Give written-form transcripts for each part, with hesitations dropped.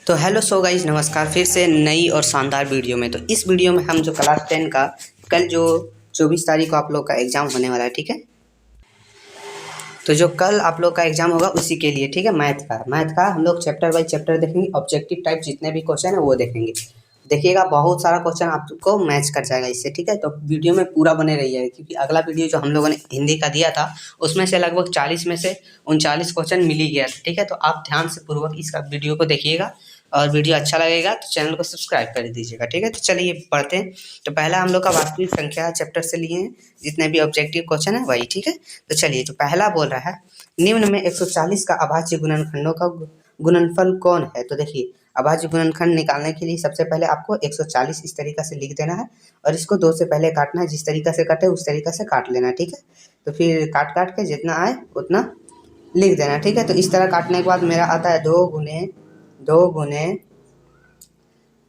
तो hello so guys, नमस्कार फिर से नई और शानदार वीडियो में। तो इस वीडियो में हम जो क्लास 10 का कल जो 24 तारीख को आप लोग का एग्ज़ाम होने वाला है, ठीक है। तो जो कल आप लोग का एग्ज़ाम होगा उसी के लिए, ठीक है। मैथ का हम लोग चैप्टर बाई चैप्टर देखेंगे। ऑब्जेक्टिव टाइप जितने भी क्वेश्चन है वो देखेंगे। देखिएगा, बहुत सारा क्वेश्चन आपको मैच कर जाएगा इससे, ठीक है। तो वीडियो में पूरा बने रहिए, क्योंकि अगला वीडियो जो हम लोगों ने हिंदी का दिया था उसमें से लगभग 40 में से 39 क्वेश्चन मिल ही गया था, ठीक है। तो आप ध्यान से पूर्वक इसका वीडियो को देखिएगा और वीडियो अच्छा लगेगा तो चैनल को सब्सक्राइब कर दीजिएगा, ठीक है। तो चलिए पढ़ते हैं। तो पहला हम लोग का वास्तविक संख्या चैप्टर से लिए हैं, जितने भी ऑब्जेक्टिव क्वेश्चन है वही, ठीक है। तो चलिए, तो पहला बोल रहा है निम्न में 140 का अभाज्य गुणनखंडों का गुणनफल कौन है। तो देखिए, अभाज्य गुणनखंड निकालने के लिए सबसे पहले आपको 140 इस तरीके से लिख देना है और इसको 2 से पहले काटना है। जिस तरीके से कटे उस तरीके से काट लेना है, ठीक है। तो फिर काट काट के जितना आए उतना लिख देना, ठीक है। तो इस तरह काटने के बाद मेरा आता है 2 गुने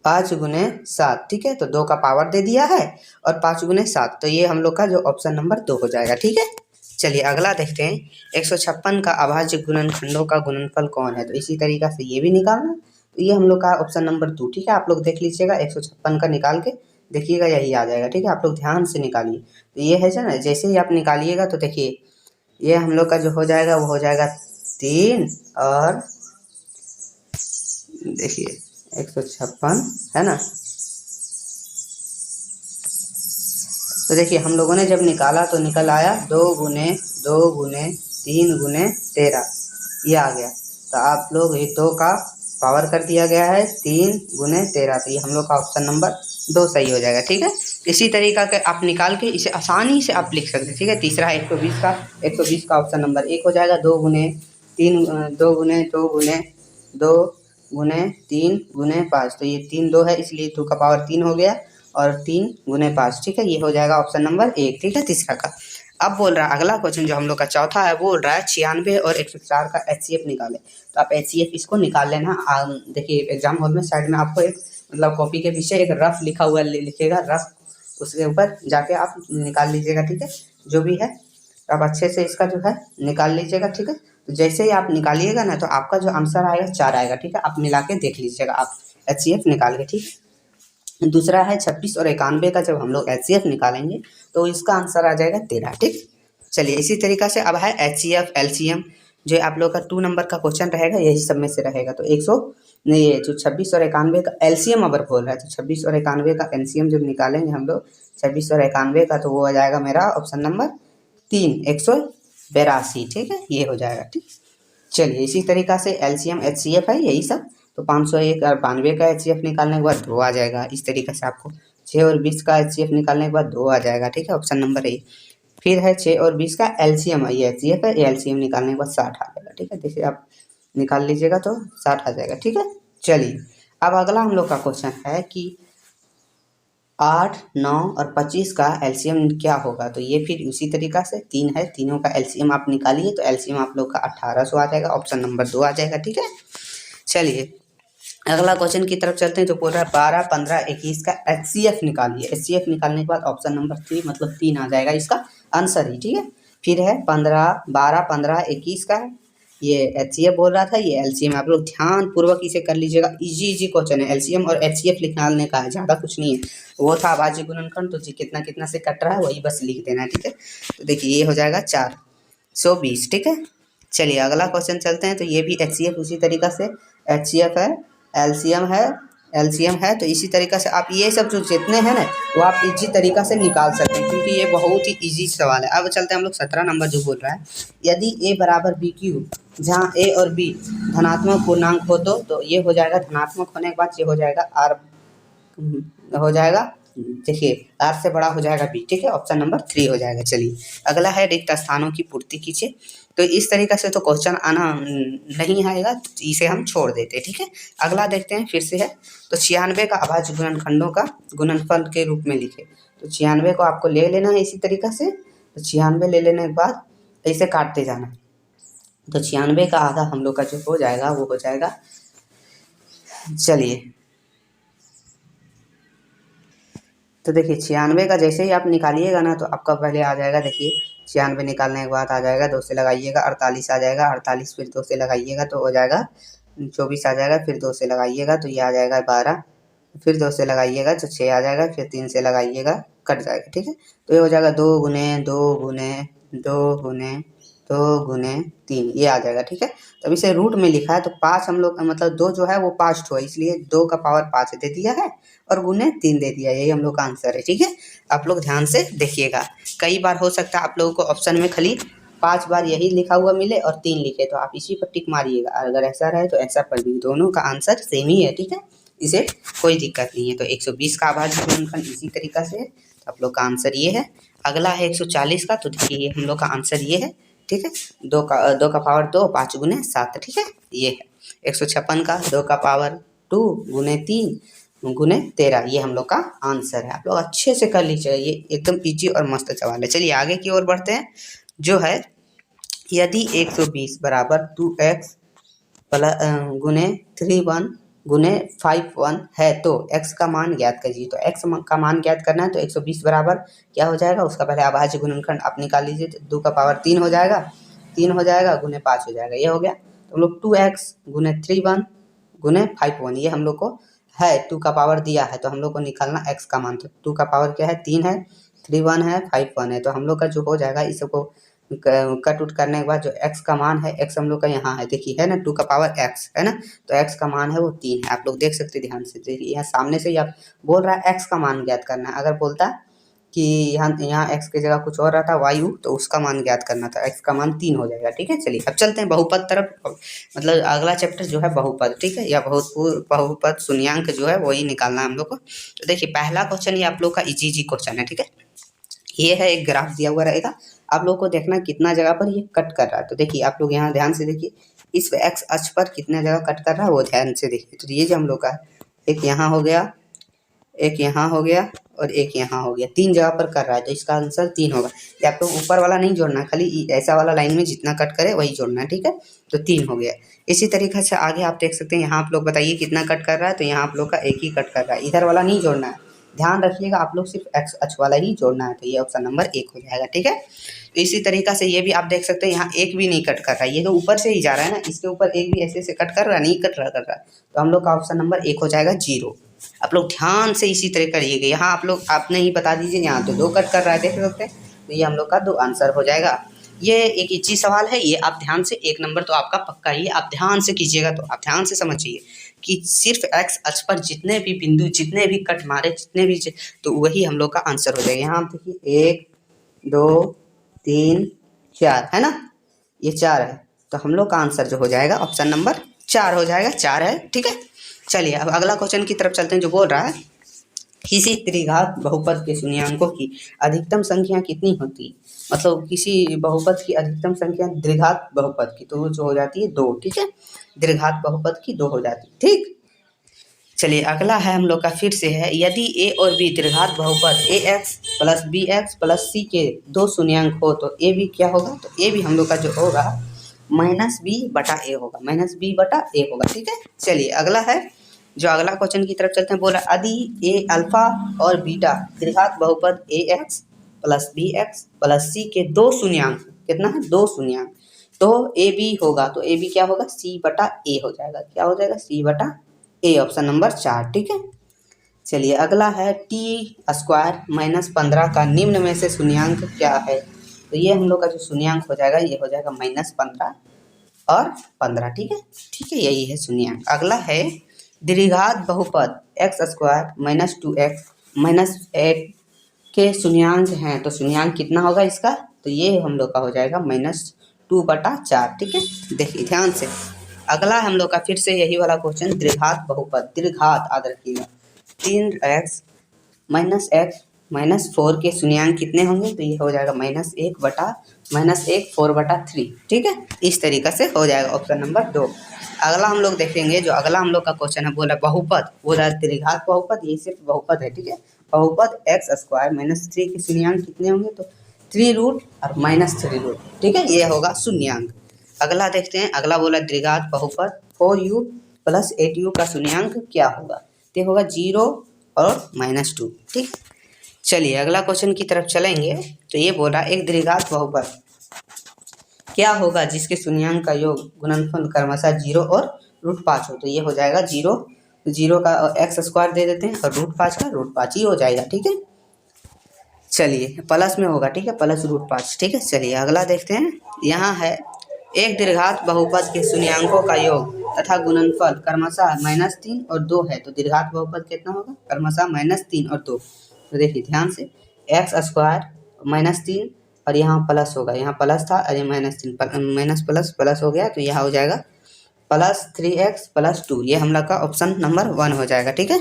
5 गुने 7, ठीक है। तो 2 का पावर दे दिया है और 5 गुने 7, तो ये हम लोग का जो ऑप्शन नंबर 2 हो जाएगा, ठीक है। चलिए अगला देखते हैं। 156 का अभाज्य गुणनखंडों का गुणनफल कौन है। तो इसी तरीका से ये भी निकालना। तो ये हम लोग का ऑप्शन नंबर 2, ठीक है। आप लोग देख लीजिएगा, 156 का निकाल के देखिएगा, यही आ जाएगा, ठीक है। आप लोग ध्यान से निकालिए। तो ये है ना, जैसे ही आप निकालिएगा तो देखिए ये हम लोग का जो हो जाएगा वो हो जाएगा 3 और देखिए 156 है ना। तो देखिए हम लोगों ने जब निकाला तो निकल आया 2 गुने 3 गुने 13, ये आ गया। तो आप लोग ये 2 का पावर कर दिया गया है 3 गुने 13, तो ये हम लोग का ऑप्शन नंबर 2 सही हो जाएगा, ठीक है। इसी तरीका के आप निकाल के इसे आसानी से आप लिख सकते हैं, ठीक है। तीसरा है 120 का ऑप्शन नंबर 1 हो जाएगा। 2 गुने 3 गुने 5, तो ये 3 2 है, इसलिए 2 का पावर 3 हो गया और 3 गुने 5, ठीक है। ये हो जाएगा ऑप्शन नंबर 1, ठीक है, तीसरा का। अब बोल रहा है अगला क्वेश्चन जो हम लोग का चौथा है, बोल रहा है 96 और 104 का एचसीएफ निकाले। तो आप एचसीएफ इसको निकाल लेना। देखिए एग्जाम हॉल में साइड में आपको एक मतलब कॉपी के पीछे एक रफ लिखा हुआ लिखेगा, रफ उसके ऊपर जाके आप निकाल लीजिएगा, ठीक है। जो भी है आप अच्छे से इसका जो है निकाल लीजिएगा, ठीक है। तो जैसे ही आप निकालिएगा ना तो आपका जो आंसर आएगा 4 आएगा, ठीक है। आप मिला के देख लीजिएगा आप एचसीएफ निकाल के, ठीक है। दूसरा है 26 और 91 का जब हम लोग एचसीएफ निकालेंगे तो इसका आंसर आ जाएगा 13, ठीक। चलिए इसी तरीका से अब है एचसीएफ एलसीएम, जो आप लोग का 2 नंबर का क्वेश्चन रहेगा, यही सब में से रहेगा। तो 100 नहीं, ये जो 26 और 91 का एलसीएम अगर बोल रहा है तो 26 और 91 का एलसीएम जब निकालेंगे हम लोग 26 और 91 का, तो वो आ जाएगा मेरा ऑप्शन नंबर 3, 182, ठीक है। ये हो जाएगा, ठीक। चलिए इसी तरीका से एलसीएम एचसीएफ है यही सब। तो 501 और 92 का एचसीएफ निकालने के बाद 2 आ जाएगा। इस तरीके से आपको 6 और 20 का एचसीएफ निकालने के बाद 2 आ जाएगा, ठीक है, ऑप्शन नंबर 1। फिर है 6 और 20 का एलसीएम, ये एचसीएफ है, ये एलसीएम निकालने के बाद 60 आ जाएगा, ठीक है। जैसे आप निकाल लीजिएगा तो 60 आ जाएगा, ठीक है। चलिए अब अगला हम लोग का क्वेश्चन है कि 8, 9 और 25 का एलसीएम क्या होगा। तो ये फिर उसी तरीका से 3 है, तीनों का एलसीएम आप निकालिए तो एलसीएम आप लोग का 1800 आ जाएगा, ऑप्शन नंबर 2 आ जाएगा, ठीक है। चलिए अगला क्वेश्चन की तरफ चलते हैं। तो बोल रहा है 12, 15, 21 का एचसीएफ निकालिए। एचसीएफ निकालने के बाद ऑप्शन नंबर 3 मतलब 3 आ जाएगा इसका आंसर ही, ठीक है। फिर है 12, 15, 21 का ये एचसीएफ बोल रहा था, ये एलसीएम। आप लोग ध्यान पूर्वक इसे कर लीजिएगा, इजी क्वेश्चन है। एलसीएम और एचसीएफ निकालने का है, ज़्यादा कुछ नहीं है। वो था अभाज्य गुणनखंड, तो कितना कितना से कट रहा है वही बस लिख देना है, ठीक है। तो देखिए ये हो जाएगा 420, ठीक है। चलिए अगला क्वेश्चन चलते हैं। तो ये भी एचसीएफ उसी तरीका से एचसीएफ है, एलसीएम है। तो इसी तरीका से आप ये सब जो जितने हैं ना वो आप इजी तरीका से निकाल सकते हैं, क्योंकि ये बहुत ही इजी सवाल है। अब चलते हैं हम लोग 17 नंबर जो बोल रहा है, यदि ए बराबर बी क्यू, जहाँ ए और बी धनात्मक पूर्णांक हो तो ये हो जाएगा धनात्मक होने के बाद ये हो जाएगा आर, हो जाएगा देखिए आर से बड़ा हो जाएगा बी, ठीक है, ऑप्शन नंबर 3 हो जाएगा। चलिए अगला है रिक्त स्थानों की पूर्ति कीजिए। तो इस तरीके से तो क्वेश्चन आना नहीं आएगा, तो इसे हम छोड़ देते हैं, ठीक है। अगला देखते हैं फिर से है। तो 96 का अभाज्य गुणनखंडों का गुणनफल के रूप में लिखे। तो 96 को आपको ले लेना है इसी तरीका से। तो 96 ले लेने के बाद ऐसे काटते जाना। तो 96 का आधा हम लोग का जो हो जाएगा वो हो जाएगा, चलिए तो देखिए 96 का जैसे ही आप निकालिएगा ना तो आपका पहले आ जाएगा, देखिए 96 निकालने के बाद आ जाएगा 2 से लगाइएगा 48 आ जाएगा, 48 फिर 2 से लगाइएगा तो हो जाएगा 24 आ जाएगा, फिर 2 से लगाइएगा तो ये आ जाएगा 12, फिर 2 से लगाइएगा तो 6 आ जाएगा, फिर 3 से लगाइएगा कट जाएगा। ठीक है, तो ये हो जाएगा 2 गुने 2 गुने 2 गुने 2 गुने 3, ये आ जाएगा। ठीक है, तो इसे रूट में लिखा है तो 5 हम लोग मतलब 2 जो है वो 5 ठो है, इसलिए 2 का पावर 5 दे दिया है और गुने 3 दे दिया, यही हम लोग का आंसर है। ठीक है, आप लोग ध्यान से देखिएगा, कई बार हो सकता है आप लोगों को ऑप्शन में खाली 5 बार यही लिखा हुआ मिले और 3 लिखे, तो आप इसी पर टिक मारिएगा, अगर ऐसा रहे तो ऐसा पर भी, दोनों का आंसर सेम ही है। ठीक है, इसे कोई दिक्कत नहीं है। तो 120 का अभाज्य गुणनखंड इसी तरीका से है, तो आप लोग का आंसर ये है। अगला है 140 का, तो देखिए ये हम लोग का आंसर ये है। ठीक है, 2 का पावर 2 5 गुने 7। ठीक है, ये है 156 का 2 का पावर 2 गुने 3 गुने 13, ये हम लोग का आंसर है। आप लोग अच्छे से कर लीजिए, ये एकदम इजी और मस्त सवाल है। चलिए आगे की ओर बढ़ते हैं, जो है यदि 120 बराबर 2x गुने 31 गुने 51 है तो x का मान ज्ञात कीजिए। तो x का मान ज्ञात करना है तो 120 बराबर क्या हो जाएगा, उसका पहले अभाज्य गुणनखंड आप निकाल लीजिए, तो 2 का पावर 3 हो जाएगा, 3 हो जाएगा गुने 5 हो जाएगा, ये हो गया। तो हम लोग 2x गुने 31 गुने 51, ये हम लोग को है 2 का पावर दिया है, तो हम लोग को निकालना x का मान। तो 2 का पावर क्या है 3 है, 31 है, 51 है, तो हम लोग का जो हो जाएगा इसको कट उट करने के बाद जो x का मान है, x हम लोग का यहाँ है, देखिए है ना, 2 का पावर x है ना, तो x का मान है वो 3 है। आप लोग देख सकते हैं ध्यान से, देखिए यहाँ सामने से ही आप बोल रहा है x का मान ज्ञात करना है, अगर बोलता कि यहाँ x की जगह कुछ और रहता y तो उसका मान ज्ञात करना था, x का मान 3 हो जाएगा। ठीक है, चलिए अब चलते हैं बहुपद तरफ, मतलब अगला चैप्टर जो है बहुपद। ठीक है, या बहुपद शून्यांक जो है वही निकालना है हम लोग को। तो देखिए पहला क्वेश्चन ये आप लोग का इजी क्वेश्चन है। ठीक है, ये है एक ग्राफ दिया हुआ रहेगा, आप लोग को देखना कितना जगह पर ये कट कर रहा है। तो देखिए आप लोग यहाँ ध्यान से देखिए, इस x अक्ष पर कितने जगह कट कर रहा है वो ध्यान से देखिए। तो ये जो हम लोग का एक यहाँ हो गया, एक यहाँ हो गया और एक यहाँ हो गया, 3 जगह पर कर रहा है, तो इसका आंसर 3 होगा। ये आप लोग ऊपर वाला नहीं जोड़ना है, खाली ऐसा वाला लाइन में जितना कट करे वही जोड़ना है। ठीक है, तो 3 हो गया। इसी तरीके से आगे आप देख सकते हैं, यहाँ आप लोग बताइए कितना कट कर रहा है, तो यहाँ आप लोग का एक ही कट कर रहा है, इधर वाला नहीं जोड़ना है, ध्यान रखिएगा आप लोग सिर्फ x अक्ष वाला ही जोड़ना है, तो ये ऑप्शन नंबर 1 हो जाएगा। ठीक है, तो इसी तरीका से ये भी आप देख सकते हैं, यहाँ एक भी नहीं कट कर रहा है, ये तो ऊपर से ही जा रहा है ना, इसके ऊपर एक भी ऐसे कट कर रहा है, नहीं कट रहा कर रहा है, तो हम लोग का ऑप्शन नंबर 1 हो जाएगा 0। आप लोग ध्यान से इसी तरह करिएगा, यहाँ आप लोग आपने ही बता दीजिए, यहाँ तो 2 कट कर रहा है, देख सकते हैं, तो ये हम लोग का 2 आंसर हो जाएगा। ये एक इजी सवाल है, ये आप ध्यान से 1 नंबर तो आपका पक्का ही, आप ध्यान से कीजिएगा, तो आप ध्यान से समझिए कि सिर्फ x अक्ष पर जितने भी बिंदु, जितने भी कट मारे, जितने भी, तो वही हम लोग का आंसर हो जाएगा। यहाँ आप देखिए 1 2 3 4 है ना, ये 4 है, तो हम लोग का आंसर जो हो जाएगा ऑप्शन नंबर 4 हो जाएगा, 4 है। ठीक है, चलिए अब अगला क्वेश्चन की तरफ चलते हैं, जो बोल रहा है किसी त्रिघात बहुपद के शून्यांकों की अधिकतम संख्या कितनी होती है, मतलब किसी बहुपद की अधिकतम संख्या द्विघात बहुपद की, तो जो हो जाती है 2। ठीक है, द्विघात बहुपद की 2 हो जाती है। ठीक, चलिए अगला है हम लोग का फिर से है, यदि a और b द्विघात बहुपद ax plus bx plus c के 2 शून्यांक हो तो a b क्या होगा, तो a b हम लोग का जो होगा -b बटा a होगा, -b बटा a होगा। ठीक है, चलिए अगला है, जो अगला क्वेश्चन की तरफ चलते हैं, बोला यदि a अल्फा और बीटा द्विघात बहुपद ax plus bx plus c के 2 शून्यांक, कितना है 2 शून्यांक, तो a b होगा, तो a b क्या होगा c बटा a हो जाएगा, क्या हो जाएगा c बटा a, ऑप्शन नंबर 4। ठीक है, चलिए अगला है t² - 15 का निम्न में से शून्यांक क्या है, तो ये हम लोग का जो शून्यांक हो जाएगा ये हो जाएगा -15 और 15। ठीक है, ठीक है, यही है शून्यांक। अगला है द्विघात बहुपद x² - 2x - 8 के शून्यांक हैं, तो शून्यांक कितना होगा इसका, तो ये हम लोग का हो जाएगा -2 बटा 4। ठीक है, देखिए ध्यान से, अगला हम लोग का फिर से यही वाला क्वेश्चन, द्विघात बहुपद, द्विघात याद रखिएगा, 3x - 4 के शून्यांक कितने होंगे, तो ये हो जाएगा -1 बटा -1 4 बटा 3। ठीक है, इस तरीक़ा से हो जाएगा ऑप्शन नंबर 2। अगला हम लोग देखेंगे, जो अगला हम लोग का क्वेश्चन है, बोला बहुपद, बोला त्रिघात बहुपद, ये सिर्फ बहुपद है। ठीक है, बहुपद x² - 3 के शून्यांक कितने होंगे, तो 3 रूट और -3 रूट। ठीक है, ये होगा शून्यांक। अगला देखते हैं, अगला बोला द्विघात बहुपद 4u प्लस 8u का शून्यांक क्या होगा, तो होगा 0 और -2। ठीक, चलिए अगला क्वेश्चन की तरफ चलेंगे, तो ये बोला एक द्विघात बहुपद क्या होगा जिसके शून्यांक का योग गुणनफल क्रमशः 0 और √5 हो, तो ये हो जाएगा 0, 0 का x स्क्वायर दे देते हैं और √5 का √5 ही हो जाएगा। ठीक है, चलिए प्लस में होगा, ठीक है, प्लस √5। ठीक है, चलिए अगला देखते हैं। यहाँ है एक दीर्घात बहुपद के शून्यांकों का योग तथा गुणनफल क्रमशः -3 और 2 है, तो दीर्घात बहुपद कितना होगा, क्रमशः -3 और 2। तो देखिए ध्यान से, x स्क्वायर -3 और यहाँ प्लस होगा, यहाँ प्लस था और ये -3 माइनस प्लस प्लस हो गया, तो यहाँ हो जाएगा +3x + 2। ये हम लोग का ऑप्शन नंबर 1 हो जाएगा। ठीक है,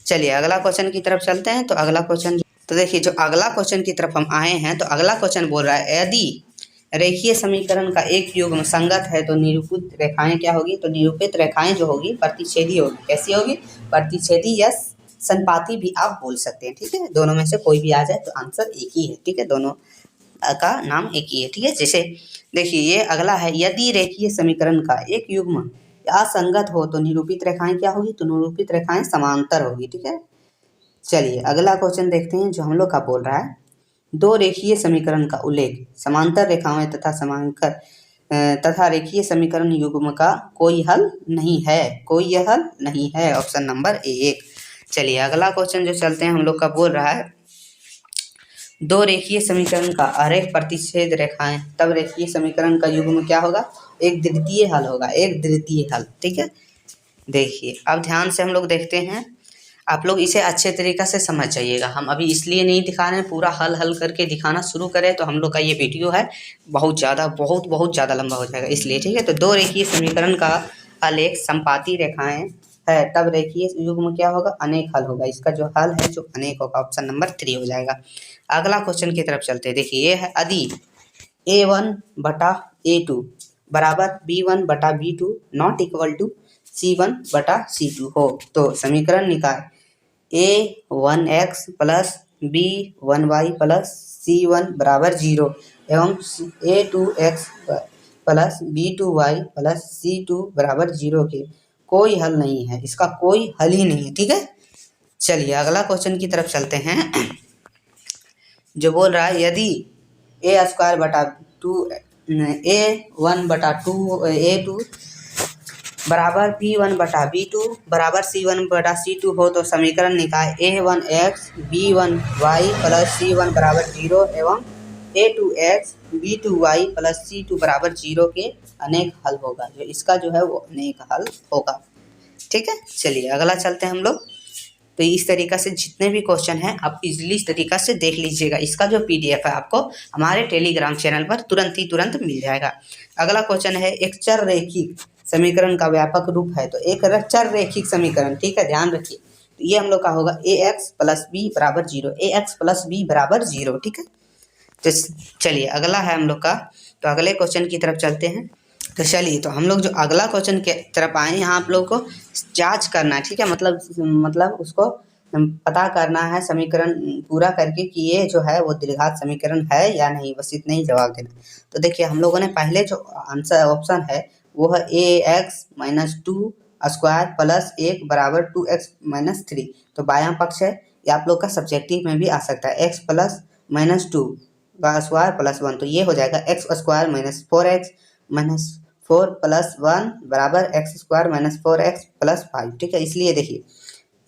चलिए अगला क्वेश्चन की तरफ चलते हैं। तो अगला क्वेश्चन, तो देखिए जो अगला क्वेश्चन की तरफ हम आए हैं, तो अगला क्वेश्चन बोल रहा है यदि रेखीय समीकरण का एक युग्म संगत है तो निरूपित रेखाएं क्या होगी, तो निरूपित रेखाएं जो होगी प्रतिच्छेदी होगी। कैसी होगी, प्रतिच्छेदी या संपाती भी आप बोल सकते हैं। ठीक है, दोनों में से कोई भी आ जाए तो आंसर एक ही है। ठीक है, दोनों का नाम एक ही है। ठीक है, जैसे देखिए ये अगला है, यदि रेखीय समीकरण का एक युग्म असंगत हो तो निरूपित रेखाएं क्या होगी, तो निरूपित रेखाएं समांतर होगी। ठीक है, चलिए अगला क्वेश्चन देखते हैं जो हम लोग का बोल रहा है, दो रेखीय समीकरण का उल्लेख समांतर रेखाओं तथा समांतर तथा रेखीय समीकरण युग्म का कोई हल नहीं है, कोई हल नहीं है, ऑप्शन नंबर 1। चलिए अगला क्वेश्चन जो चलते हैं हम लोग का बोल रहा है, दो रेखीय समीकरण का अरेख प्रतिच्छेद रेखाएं, तब रेखीय समीकरण का युग्म क्या होगा, एक द्वितीय हल होगा, एक द्वितीय हल। ठीक है, देखिए अब ध्यान से हम लोग देखते हैं, आप लोग इसे अच्छे तरीक़ा से समझ जाइएगा। हम अभी इसलिए नहीं दिखा रहे हैं, पूरा हल करके दिखाना शुरू करें तो हम लोग का ये वीडियो है बहुत ज़्यादा लंबा हो जाएगा, इसलिए। ठीक है, तो दो रेखीय समीकरण का आलेख संपाती रेखाएं है, तब रेखीय युग्म क्या होगा, अनेक हल होगा। इसका जो हल है जो अनेक होगा, ऑप्शन नंबर 3 हो जाएगा। अगला क्वेश्चन की तरफ चलते हैं। देखिए ये है, यदि A1/A2 बराबर B1/B2 not equal to C1/C2 हो, तो समीकरण निकाल A1x + B1y + C1 = 0 एवं A2x + B2y + C2 = 0 के कोई हल नहीं है, इसका कोई हल ही नहीं है। ठीक है, चलिए अगला क्वेश्चन की तरफ चलते हैं जो बोल रहा है, यदि A²/2 A1/2 A2 बराबर B1/B2 बराबर C1/C2 हो, तो समीकरण निकाय A1x B1y + C1 = 0 एवं A2x B2y + C2 = 0 के अनेक हल होगा। जो इसका जो है वो अनेक हल होगा। ठीक है, चलिए अगला चलते हैं हम लोग। तो इस तरीक़ा से जितने भी क्वेश्चन हैं आप इजीली इस तरीक़ा से देख लीजिएगा। इसका जो PDF है आपको हमारे टेलीग्राम चैनल पर तुरंत मिल जाएगा। अगला क्वेश्चन है, एक चर रेखिक समीकरण का व्यापक रूप है, तो एक चर रेखिक समीकरण। ठीक है, ध्यान रखिए, तो ये हम लोग का होगा AX + B = 0, AX + B = 0। ठीक है, तो चलिए अगला है हम लोग का, तो अगले क्वेश्चन की तरफ चलते हैं। तो चलिए तो हम लोग जो अगला क्वेश्चन के तरफ आए, यहाँ आप लोग को जांच करना है। ठीक है, मतलब उसको पता करना है समीकरण पूरा करके कि ये जो है वो द्विघात समीकरण है या नहीं, बस इतना ही जवाब देना। तो देखिए हम लोगों ने पहले जो आंसर ऑप्शन है वो है AX - 2² + 1 = 2x - 3, तो बायां पक्ष है। ये आप लोग का सब्जेक्टिव में भी आ सकता है, x + -2 का स्क्वायर + 1, तो ये हो जाएगा x² - 4x - 4 + 1 बराबर x² - 4x + 5। ठीक है, इसलिए देखिए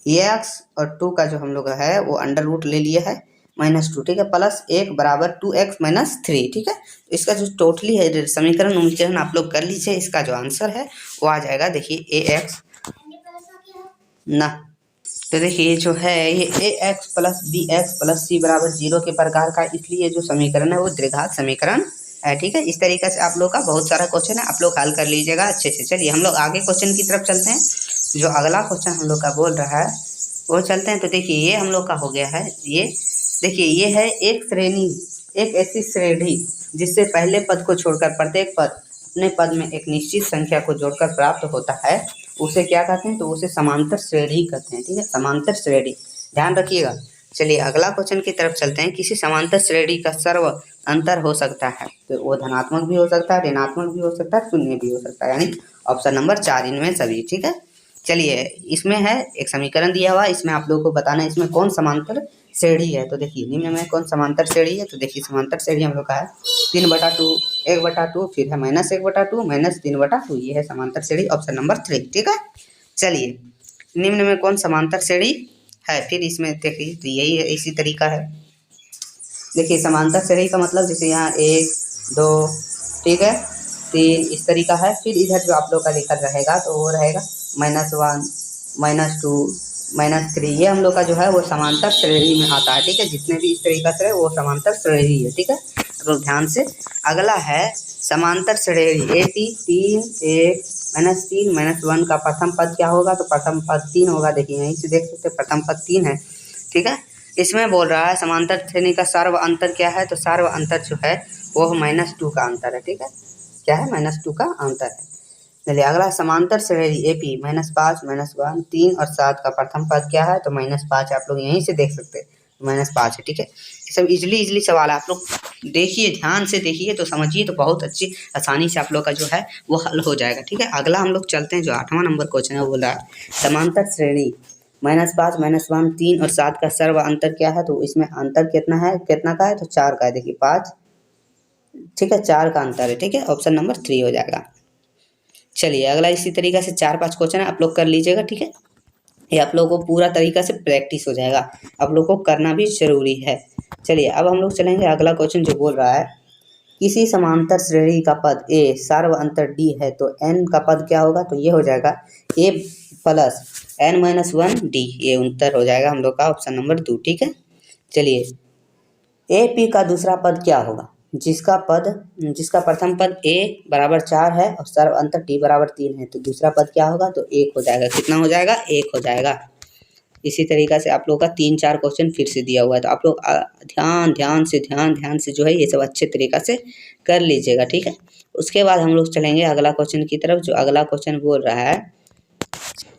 ये x और 2 का जो हम लोग है वो अंडर रूट ले लिया है -2। ठीक है, +1 बराबर 2x - 3। ठीक है, इसका जो टोटली है समीकरण आप लोग कर लीजिए। इसका जो आंसर है वो आ जाएगा, देखिए AX ना, तो देखिए जो है ये AX + BX + C = 0 के प्रकार का, इसलिए जो समीकरण है वो द्विघात समीकरण है। ठीक है, इस तरीके से आप लोग का बहुत सारा क्वेश्चन है, आप लोग हल कर लीजिएगा अच्छे से। चलिए हम लोग आगे क्वेश्चन की तरफ चलते हैं। जो अगला क्वेश्चन हम लोग का बोल रहा है वो चलते हैं। तो देखिए ये हम लोग का हो गया है, ये देखिए ये है एक ऐसी श्रेणी जिससे पहले पद को छोड़कर प्रत्येक पद अपने पद में एक निश्चित संख्या को जोड़कर प्राप्त होता है, उसे क्या कहते हैं, तो उसे समांतर श्रेणी कहते हैं। ठीक है, समांतर श्रेणी, ध्यान रखिएगा। चलिए अगला क्वेश्चन की तरफ चलते हैं। किसी समांतर श्रेणी का सर्व अंतर हो सकता है, तो वो धनात्मक भी हो सकता है, ऋणात्मक भी हो सकता है, शून्य भी हो सकता है, यानी ऑप्शन नंबर 4 इनमें सभी। ठीक है, चलिए इसमें है एक समीकरण दिया हुआ, इसमें आप लोगों को बताना है इसमें कौन समांतर श्रेणी है। तो देखिए निम्न में कौन समांतर श्रेणी है। तो देखिए समांतर श्रेणी हम लोग का है 3/2, 1/2, फिर है -1/2, -3/2, ये है समांतर श्रेणी ऑप्शन नंबर 3। ठीक है, चलिए निम्न में कौन समांतर श्रेणी है, फिर इसमें देखिए तो यही है, इसी तरीका है। देखिए समांतर श्रेणी का मतलब जैसे यहाँ 1 2 ठीक है 3 इस तरीका है। फिर इधर जो आप लोग का लिखा रहेगा तो वो रहेगा -1 -2 -3, ये हम लोग का जो है वो समांतर श्रेणी में आता है। ठीक है, जितने भी इस तरीका से है वो समांतर श्रेणी है। ठीक है, तो ध्यान से। अगला है समांतर श्रेणी AP 3 1 -3 -1 का प्रथम पद क्या होगा। तो प्रथम पद 3 होगा। देखिए यहीं से देख सकते प्रथम पद 3 है। ठीक है, इसमें बोल रहा है समांतर श्रेणी का सर्व अंतर क्या है। तो सर्व अंतर जो है वो -2 का अंतर है। ठीक है, क्या है -2 का अंतर है। चलिए अगला समांतर श्रेणी AP -5 -1 3 और 7 का प्रथम पद क्या है। तो -5 आप लोग यहीं से देख सकते हैं -5 है। ठीक है, ये सब इजली सवाल है, आप लोग देखिए ध्यान से देखिए तो समझिए तो बहुत अच्छी आसानी से आप लोग का जो है वो हल हो जाएगा। ठीक है, अगला हम लोग चलते हैं जो 8वां नंबर क्वेश्चन है, बोल रहा है समांतर श्रेणी -5 -1 3 और 7 का सर्व अंतर क्या है। तो इसमें अंतर कितना है, कितना का है। तो 4 का है। देखिए 5 ठीक है 4 का अंतर है। ठीक है, ऑप्शन नंबर 3 हो जाएगा। चलिए अगला इसी तरीके से 4-5 क्वेश्चन है, आप लोग कर लीजिएगा। ठीक है, ये आप लोगों को पूरा तरीका से प्रैक्टिस हो जाएगा, आप लोग को करना भी जरूरी है। चलिए अब हम लोग चलेंगे अगला क्वेश्चन जो बोल रहा है किसी समांतर श्रेणी का पद A सर्व अंतर D है तो n का पद क्या होगा। तो ये हो जाएगा A + n-1 D, ये उत्तर हो जाएगा हम लोग का ऑप्शन नंबर 2। ठीक है, चलिए AP का दूसरा पद क्या होगा। जिसका प्रथम पद A = 4 है और सर्व अंतर D = 3 है। तो दूसरा पद क्या होगा। तो 1 हो जाएगा। कितना हो जाएगा, 1 हो जाएगा। इसी तरीका से आप लोग का 3-4 क्वेश्चन फिर से दिया हुआ है, तो आप लोग ध्यान से जो है ये सब अच्छे तरीका से कर लीजिएगा। ठीक है, उसके बाद हम लोग चलेंगे अगला क्वेश्चन की तरफ, जो अगला क्वेश्चन बोल रहा है।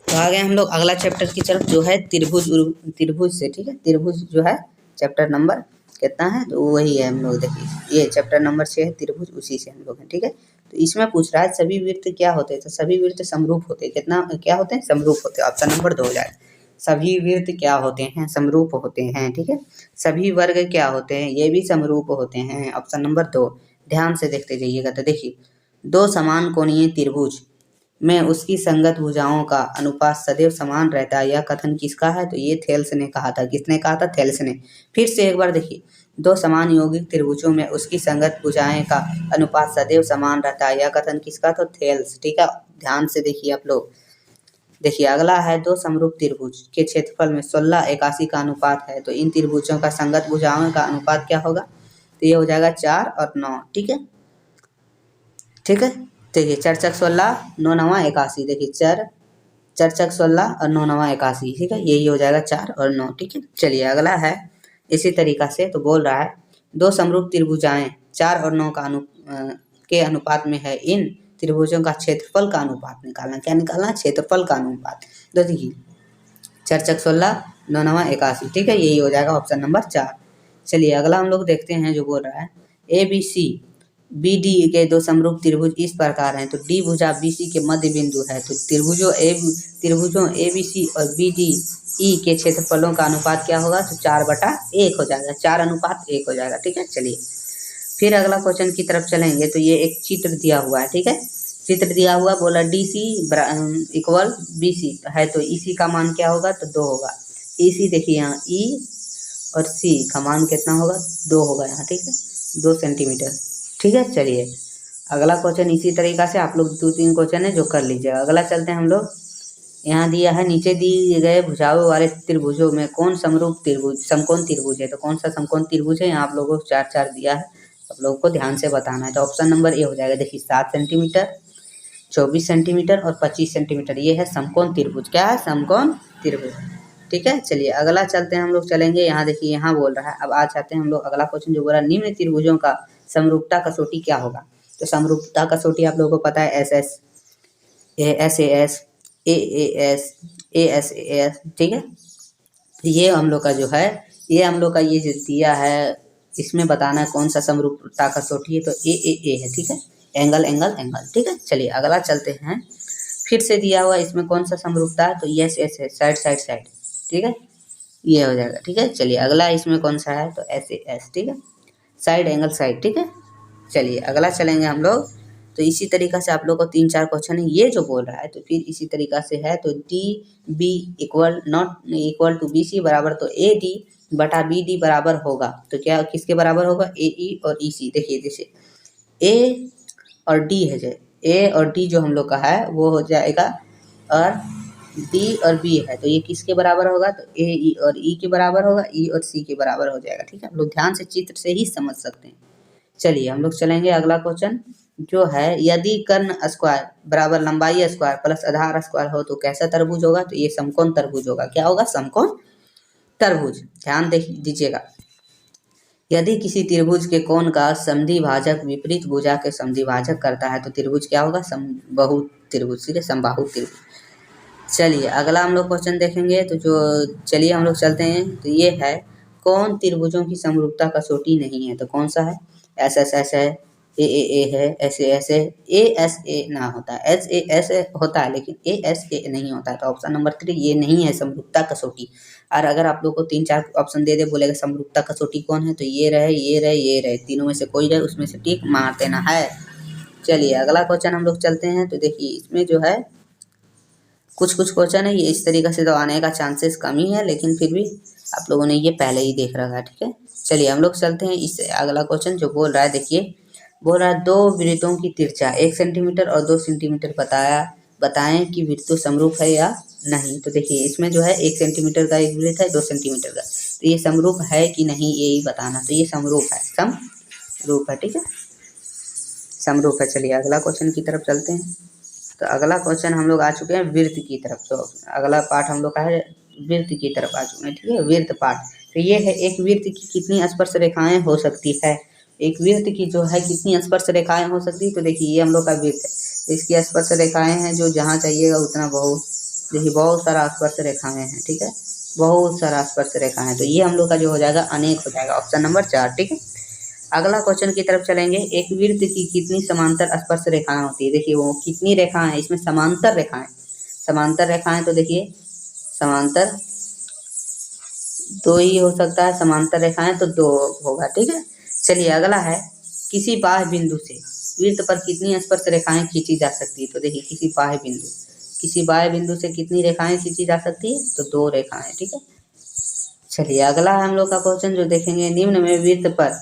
तो आगे हम लोग अगला चैप्टर की तरफ जो है त्रिभुज से। ठीक है, त्रिभुज जो है चैप्टर नंबर कितना है। तो वही है हम लोग देखिए ये चैप्टर नंबर 6 है त्रिभुज, उसी से हम लोग हैं। ठीक है, तो इसमें पूछ रहा है सभी वृत्त क्या होते हैं। तो सभी वृत्त समरूप होते हैं। कितना क्या होते हैं, समरूप होते हैं। ऑप्शन नंबर 2 हो जाए। सभी वृत्त क्या होते हैं, समरूप होते हैं। ठीक है, सभी वर्ग क्या होते हैं, ये भी समरूप होते हैं। ऑप्शन नंबर 2, ध्यान से देखते जाइएगा। तो देखिए 2 समान कोणीय त्रिभुज में उसकी संगत भुजाओं का अनुपात सदैव समान रहता है, यह कथन किसका है। तो ये थेल्स ने कहा था। किसने कहा था, थेल्स ने। फिर से एक बार देखिए 2 समान यौगिक त्रिभुजों में उसकी संगत भुजाएं का अनुपात सदैव समान रहता है, यह कथन किसका। तो थेल्स। ठीक है, ध्यान से देखिए आप लोग। देखिए अगला है 2 समरूप त्रिभुज के क्षेत्रफल में 16:81 का अनुपात है। तो इन त्रिभुजों का संगत भुजाओं का अनुपात क्या होगा। तो ये हो जाएगा 4 और 9। ठीक है, देखिए 4 × 16 9 × 9 81। देखिए 4 × 16 और 9 × 9 81। ठीक है, यही हो जाएगा 4 और 9। ठीक है, चलिए अगला है इसी तरीका से। तो बोल रहा है 2 समरूप त्रिभुजाएं 4 और 9 के अनुपात में है, इन त्रिभुजों का क्षेत्रफल का अनुपात निकालना। क्या निकालना, क्षेत्रफल का अनुपात। तो देखिए 4 × 16 9 × 9 81। ठीक है, यही हो जाएगा ऑप्शन नंबर 4। चलिए अगला हम लोग देखते हैं जो बोल रहा है ABC BD के 2 समरूप त्रिभुज इस प्रकार हैं। तो D भुजा BC के मध्य बिंदु है। तो त्रिभुजों ABC और BDE के क्षेत्रफलों का अनुपात क्या होगा। तो 4/1 हो जाएगा। 4:1 हो जाएगा। ठीक है, चलिए फिर अगला क्वेश्चन की तरफ चलेंगे। तो ये एक चित्र दिया हुआ है। ठीक है, चित्र दिया हुआ बोला DC = BC है। तो EC का मान क्या होगा। तो 2 होगा। EC देखिए यहाँ E और C का मान कितना होगा, 2 होगा यहाँ। ठीक है, 2 सेंटीमीटर। ठीक है, चलिए अगला क्वेश्चन इसी तरीका से आप लोग 2-3 क्वेश्चन है जो कर लीजिएगा। अगला चलते हैं हम लोग। यहाँ दिया है नीचे दिए गए भुजाओं वाले त्रिभुजों में कौन समकोण त्रिभुज है। तो कौन सा समकोण त्रिभुज है, यहाँ आप लोगों को 4-4 दिया है, आप लोगों को ध्यान से बताना है। तो ऑप्शन नंबर ए हो जाएगा। देखिए 7 सेंटीमीटर 24 सेंटीमीटर और 25 सेंटीमीटर, ये है समकोण त्रिभुज। क्या है, समकोण त्रिभुज। ठीक है, चलिए अगला चलते हैं हम लोग चलेंगे। यहाँ देखिए यहाँ बोल रहा है, अब आ जाते हैं हम लोग अगला क्वेश्चन जो बोला निम्न त्रिभुजों का समरूपता कसौटी क्या होगा। तो समरूपता कसौटी आप लोगों को पता है SS SAS AAS ASAS। ठीक है, ये हम लोग का जो है ये हम लोग का ये जो दिया है इसमें बताना है कौन सा समरूपता कसौटी है। तो AAA है। ठीक है, एंगल। ठीक है, चलिए अगला चलते हैं। फिर से दिया हुआ इसमें कौन सा समरूपता है, तो यस एस है, साइड साइड साइड, ठीक है, ये हो जाएगा। ठीक है, चलिए अगला इसमें कौन सा है, तो एस ए एस, ठीक है, साइड एंगल साइड, ठीक है। चलिए अगला चलेंगे हम लोग। तो इसी तरीक़ा से आप लोग को 3-4 क्वेश्चन है, ये जो बोल रहा है तो फिर इसी तरीक़ा से है। तो D B equal not equal to B C बराबर, तो ए डी बटा बी डी बराबर होगा, तो क्या किसके बराबर होगा, ए ई और ई सी। देखिए जैसे ए और डी है, जो ए और डी जो हम लोग का है वो हो जाएगा, और डी और बी है तो ये किसके बराबर होगा, तो ए ई और ई के बराबर होगा, ई और सी के बराबर हो जाएगा। ठीक है, हम लोग ध्यान से चित्र से ही समझ सकते हैं। चलिए हम लोग चलेंगे अगला क्वेश्चन जो है, यदि कर्ण स्क्वायर बराबर लंबाई स्क्वायर प्लस आधार स्क्वायर हो तो कैसा तरबुज होगा, तो ये समकोण तरबुज होगा। क्या होगा, समकोण तरबुज। ध्यान दीजिएगा, यदि किसी त्रिभुज के कोण का समद्विभाजक विपरीत भुजा के समद्विभाजक करता है तो त्रिभुज क्या होगा, समबाहु त्रिभुज, ठीक है, समबाहु त्रिभुज। चलिए अगला हम लोग क्वेश्चन देखेंगे। तो जो चलिए हम लोग चलते हैं। तो ये है, कौन त्रिभुजों की समरूपता कसौटी नहीं है, तो कौन सा है, एस एस एस है, ए है, एस है, ए एस ए ना होता है, एस ए एस होता है लेकिन ए एस ए नहीं होता है। तो ऑप्शन नंबर 3 ये नहीं है समरूपता कसौटी। और अगर आप लोग को 3-4 ऑप्शन दे दे, बोलेगा समरूपता कसौटी कौन है, तो ये रहे, ये रहे, ये रहे, तीनों में से कोई रहे, उसमें से टिक मार देना है। चलिए अगला क्वेश्चन हम लोग चलते हैं। तो देखिए इसमें जो है कुछ क्वेश्चन है, ये इस तरीके से तो आने का चांसेस कम ही है, लेकिन फिर भी आप लोगों ने ये पहले ही देख रखा है। ठीक है, चलिए हम लोग चलते हैं इस अगला क्वेश्चन जो बोल रहा है। देखिए बोल रहा है, दो वृत्तों की तिरछा 1 सेंटीमीटर और 2 सेंटीमीटर बताएं कि वृत्त समरूप है या नहीं। तो देखिए इसमें जो है 1 सेंटीमीटर का एक वृत्त है, 2 सेंटीमीटर का, तो ये समरूप है कि नहीं यही बताना। तो ये समरूप है, समरूप है, ठीक है, समरूप है। चलिए अगला क्वेश्चन की तरफ चलते हैं। तो अगला क्वेश्चन हम लोग आ चुके हैं वृत्त की तरफ। तो अगला पार्ट हम लोग का है वृत्त की तरफ आ चुके हैं। ठीक है, वृत्त पार्ट। तो ये है, एक वृत्त की कितनी स्पर्श रेखाएं हो सकती है, एक वृत्त की जो है कितनी स्पर्श रेखाएं हो सकती है। तो देखिए ये हम लोग का वृत्त है, तो इसकी स्पर्श रेखाएं हैं जो जहाँ चाहिएगा उतना, बहुत देखिए बहुत सारा स्पर्श रेखाएं हैं। ठीक है, बहुत सारा स्पर्श रेखा है, तो ये हम लोग का जो हो जाएगा अनेक हो जाएगा, ऑप्शन नंबर 4। ठीक है, अगला क्वेश्चन की तरफ चलेंगे। एक वृत्त की कितनी समांतर स्पर्श रेखाएं होती है। देखिए वो कितनी रेखाएं हैं, इसमें समांतर रेखाएं, समांतर रेखाएं। तो देखिए समांतर 2 ही हो सकता है, समांतर रेखाएं तो 2 होगा। ठीक है, चलिए अगला है, किसी बाह्य बिंदु से वृत्त पर कितनी स्पर्श रेखाएं खींची जा सकती है। तो देखिए किसी बाह्य बिंदु से कितनी रेखाएं खींची जा सकती है, तो 2 रेखाएं। ठीक है, चलिए अगला हम लोग का क्वेश्चन जो देखेंगे, निम्न में वृत्त पर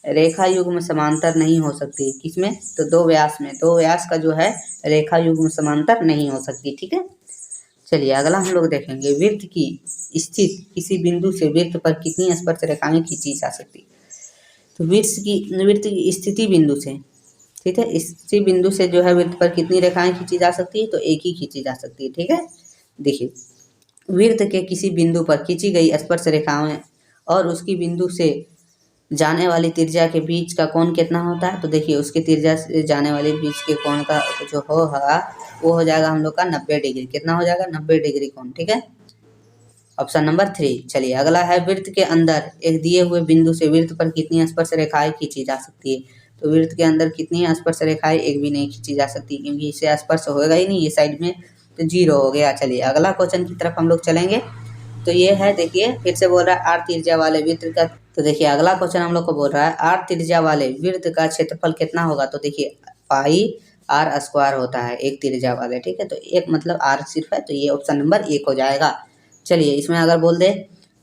रेखा युग्म समांतर नहीं हो सकती, किसमें, तो 2 व्यास में, 2 व्यास का जो है रेखा युग्म समांतर नहीं हो सकती। ठीक है, चलिए अगला हम लोग देखेंगे, वृत्त की स्थित किसी बिंदु से वृत्त पर कितनी स्पर्श रेखाएं खींची जा सकती। तो वृत्त की स्थिति बिंदु से, ठीक है, इसी बिंदु से जो है वृत्त पर कितनी रेखाएं खींची जा सकती है, तो एक ही खींची जा सकती है। ठीक है, देखिए वृत्त के किसी बिंदु पर खींची गई स्पर्श रेखाएं और उसकी बिंदु से जाने वाली त्रिज्या के बीच का कोण कितना होता है। तो देखिए उसके त्रिज्या से जाने वाले बीच के कोण का जो होगा वो हो जाएगा हम लोग का 90 डिग्री। कितना हो जाएगा, 90 डिग्री कोण। ठीक है, ऑप्शन नंबर 3। चलिए अगला है, वृत्त के अंदर एक दिए हुए बिंदु से वृत्त पर कितनी स्पर्श रेखाएं खींची जा सकती है। तो वृत्त के अंदर कितनी स्पर्श रेखाएं, एक भी नहीं खींची जा सकती, क्योंकि इससे स्पर्श होगा ही नहीं, ये साइड में तो 0 हो गया। चलिए अगला क्वेश्चन की तरफ हम लोग चलेंगे। तो ये है, देखिए फिर से बोल रहा है, 8 त्रिज्या वाले वृत्त का। तो देखिए अगला क्वेश्चन हम लोग को बोल रहा है, 8 त्रिज्या वाले वृत्त का क्षेत्रफल कितना होगा। तो देखिए पाई आर स्क्वायर होता है एक त्रिज्या वाले। ठीक है, तो एक मतलब आर सिर्फ है, तो ये ऑप्शन नंबर 1 हो जाएगा। चलिए इसमें अगर बोल दे,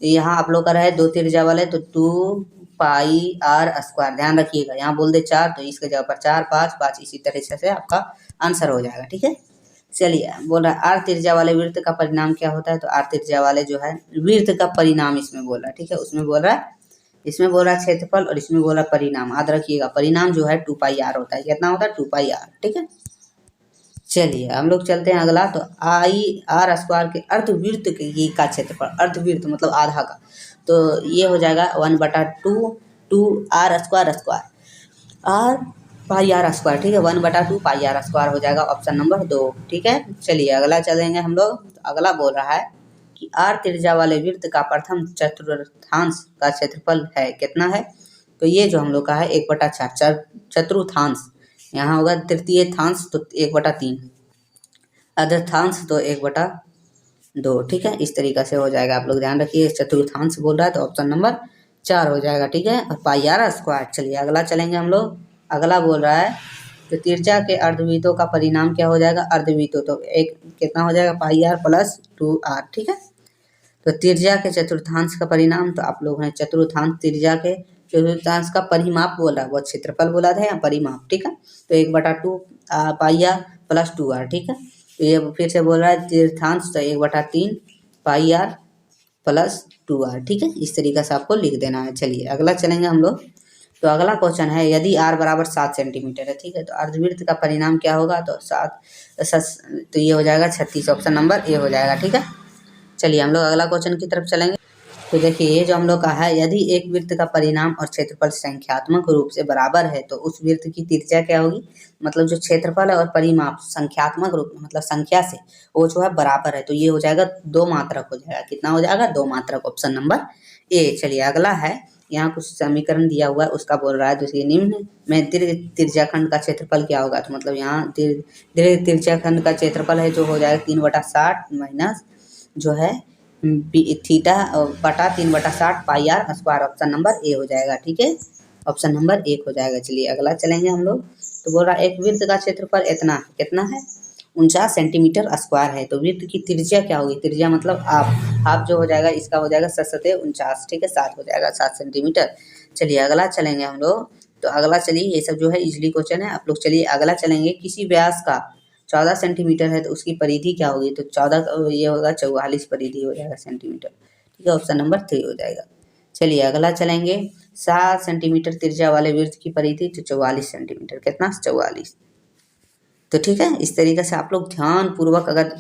यहाँ आप लोग का रहे 2 त्रिज्या वाले, तो 2 पाई आर स्क्वायर, ध्यान रखिएगा। यहाँ बोल दे 4, तो इसके जगह पर 4, 5, 5, इसी तरह से आपका आंसर हो जाएगा। ठीक है, चलिए बोल रहा है, आर त्रिज्या वाले वृत्त का परिणाम क्या होता है। तो आर त्रिज्या वाले जो है वृत्त का परिणाम इसमें बोल रहा है। ठीक है, उसमें बोल रहा है, इसमें बोल रहा है क्षेत्रफल और इसमें बोल रहा है परिणाम। याद रखिएगा, परिणाम जो है 2 पाई आर होता है। कितना होता है, 2 पाई आर। ठीक है, चलिए हम लोग चलते हैं अगला। तो आई आर स्क्वायर के अर्धवृत्त का क्षेत्रफल, अर्धवृत्त मतलब आधा का, तो ये हो जाएगा 1/2 2 R square R pi R square. ठीक है, 1/2 पाई आर स्क्वायर हो जाएगा, ऑप्शन नंबर 2। ठीक है, चलिए अगला चलेंगे हम लोग। तो अगला बोल रहा है कि आर त्रिज्या वाले वृत्त का प्रथम चतुर्थांश का क्षेत्रफल है, कितना है। तो ये जो हम लोग का है 1/4 चतुर्थांश, यहाँ होगा तृतीयांश, तो 1/3 अर्धांश तो 1/2, ठीक है। इस तरीक़ा से हो जाएगा, आप लोग ध्यान रखिए। चतुर्थांश बोल रहा है तो ऑप्शन नंबर 4 हो जाएगा, ठीक है। और पाई आर स्क्वायर। चलिए अगला चलेंगे हम लोग। अगला बोल रहा है तो त्रिज्या के अर्धवृत्तों का परिणाम क्या हो जाएगा? अर्धवृत्तों तो एक कितना हो जाएगा? पाई आर प्लस 2r, ठीक है। तो त्रिज्या के चतुर्थांश का परिणाम, तो आप लोग हैं चतुर्थांश त्रिज्या के चतुर्थांश का परिमाप बोल रहा है, वो क्षेत्रफल बोला था या परिमाप, ठीक है। तो 1/2 पाई आर प्लस 2r, ठीक है। तो ये फिर से बोल रहा है तीर्थांश, तो 1/3 पाई आर प्लस 2r, ठीक है। इस तरीक़े से आपको लिख देना है। चलिए अगला चलेंगे हम लोग। तो अगला क्वेश्चन है, यदि r बराबर 7 सेंटीमीटर है, ठीक है, तो अर्धवृत्त का परिणाम क्या होगा? तो 7 तो ये हो जाएगा 36, ऑप्शन नंबर ए हो जाएगा, ठीक है। चलिए हम लोग अगला क्वेश्चन की तरफ चलेंगे। तो देखिए ये जो हम लोग का है, यदि एक वृत्त का परिणाम और क्षेत्रफल संख्यात्मक रूप से बराबर है तो उस वृत्त की त्रिज्या क्या होगी? मतलब जो क्षेत्रफल है और परिमाप संख्यात्मक रूप मतलब संख्या से वो जो है बराबर है, तो ये हो जाएगा 2 मात्रक हो जाएगा। कितना हो जाएगा? 2 मात्रक, ऑप्शन नंबर ए। चलिए अगला है, यहाँ कुछ समीकरण दिया हुआ है, उसका बोल रहा है जैसे निम्न में दीर्घ त्रिज्याखंड का क्षेत्रफल क्या होगा? तो मतलब यहाँ दीर्घ त्रिज्याखंड का क्षेत्रफल है जो हो जाएगा 3/60 माइनस जो है थीटा बटा 3/60 pi R square, option number A हो जाएगा, ठीक है। ऑप्शन नंबर 1 हो जाएगा। चलिए अगला चलेंगे हम लोग। तो बोल रहा है एक वृत्त का क्षेत्रफल इतना कितना है? 49 सेंटीमीटर स्क्वायर है। तो वृत्त की त्रिज्या क्या होगी? त्रिज्या मतलब आप जो हो जाएगा इसका हो जाएगा 7×49, ठीक है, 7 हो जाएगा, 7 सेंटीमीटर। चलिए अगला चलेंगे हम लोग। तो अगला चलिए ये सब जो है इजली क्वेश्चन है, आप लोग चलिए अगला चलेंगे। किसी व्यास का 14 सेंटीमीटर है तो उसकी परिधि क्या होगी? तो 14 ये होगा 44 परिधि हो जाएगा सेंटीमीटर, ठीक है, ऑप्शन नंबर 3 हो जाएगा। चलिए अगला चलेंगे। 7 सेंटीमीटर त्रिज्या वाले वृत्त की परिधि तो 44 सेंटीमीटर, कितना? 44। तो ठीक है, इस तरीके से आप लोग ध्यानपूर्वक अगर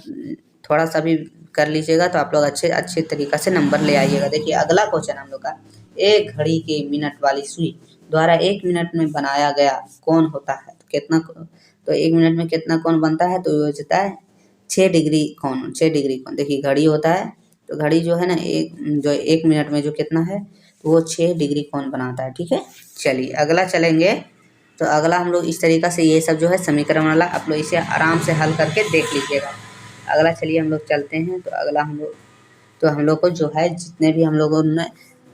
थोड़ा सा भी कर लीजिएगा तो आप लोग अच्छे तरीक़ा से नंबर ले आइएगा। देखिए अगला क्वेश्चन हम लोग का, एक घड़ी के मिनट वाली सुई द्वारा 1 मिनट में बनाया गया कोण होता है तो कितना? तो 1 मिनट में कितना कोण बनता है? तो ये हो जाता है 6 डिग्री कोण, 6 डिग्री कोण। देखिए घड़ी होता है तो घड़ी जो है ना जो 1 मिनट में जो कितना है तो वो 6 डिग्री कोण बनाता है, ठीक है। चलिए अगला चलेंगे। तो अगला हम लोग इस तरीक़ा से ये सब जो है समीकरण वाला आप लोग इसे आराम से हल करके देख लीजिएगा। अगला चलिए हम लोग चलते हैं। तो अगला हम लोग को जो है जितने भी हम लोगों ने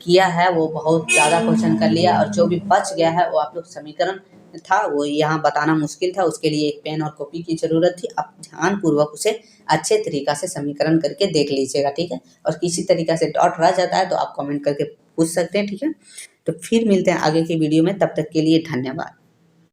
किया है वो बहुत ज़्यादा क्वेश्चन कर लिया, और जो भी बच गया है वो आप लोग समीकरण था वो यहाँ बताना मुश्किल था, उसके लिए एक पेन और कॉपी की ज़रूरत थी। आप ध्यानपूर्वक उसे अच्छे तरीक़ा से समीकरण करके देख लीजिएगा, ठीक है। और किसी तरीक़ा से डाउट रह जाता है तो आप कमेंट करके पूछ सकते हैं, ठीक है। तो फिर मिलते हैं आगे की वीडियो में, तब तक के लिए धन्यवाद।